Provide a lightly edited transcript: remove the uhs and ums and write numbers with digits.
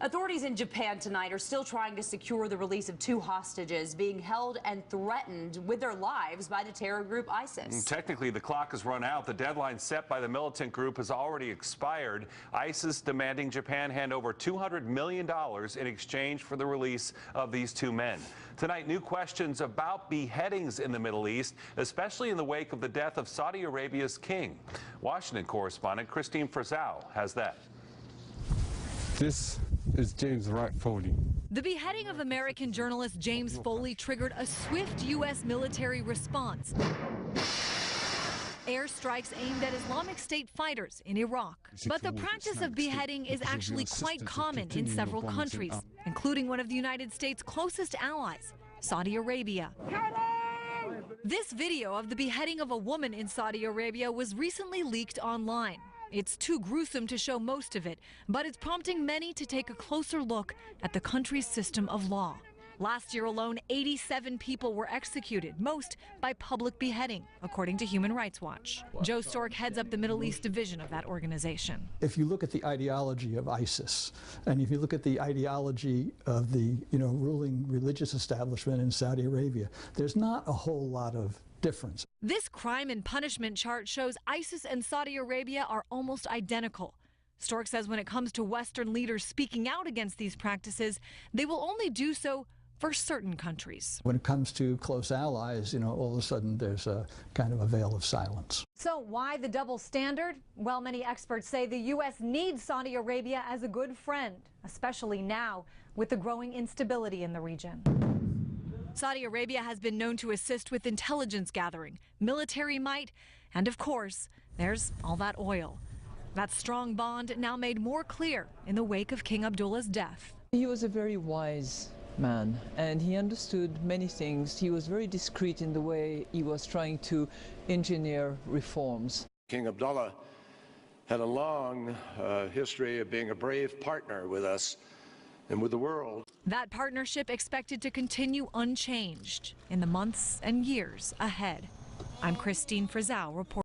Authorities in Japan tonight are still trying to secure the release of 2 hostages being held and threatened with their lives by the terror group ISIS. Technically, the clock has run out. The deadline set by the militant group has already expired. ISIS demanding Japan hand over $200 million in exchange for the release of these 2 men. Tonight, new questions about beheadings in the Middle East, especially in the wake of the death of Saudi Arabia's king. Washington correspondent Kristine Frazao has that. This is James Wright Foley. The beheading of American journalist James Foley triggered a swift U.S. military response. Airstrikes aimed at Islamic State fighters in Iraq. But the practice of beheading is actually quite common in several countries, including one of the United States' closest allies, Saudi Arabia. This video of the beheading of a woman in Saudi Arabia was recently leaked online. It's too gruesome to show most of it, but it's prompting many to take a closer look at the country's system of law. Last year alone, 87 people were executed, most by public beheading, according to Human Rights Watch. Joe Stork heads up the Middle East division of that organization. If you look at the ideology of ISIS, and if you look at the ideology of the ruling religious establishment in Saudi Arabia, there's not a whole lot of difference. This crime and punishment chart shows ISIS and Saudi Arabia are almost identical. Stork says when it comes to Western leaders speaking out against these practices, they will only do so for certain countries. When it comes to close allies, all of a sudden there's a kind of a veil of silence. So why the double standard? Well, many experts say the U.S. needs Saudi Arabia as a good friend, especially now with the growing instability in the region. Saudi Arabia has been known to assist with intelligence gathering, military might, and of course, there's all that oil. That strong bond now made more clear in the wake of King Abdullah's death. He was a very wise man, and he understood many things. He was very discreet in the way he was trying to engineer reforms. King Abdullah had a long history of being a brave partner with us and with the world. That partnership expected to continue unchanged in the months and years ahead. I'm Kristine Frazao reporting.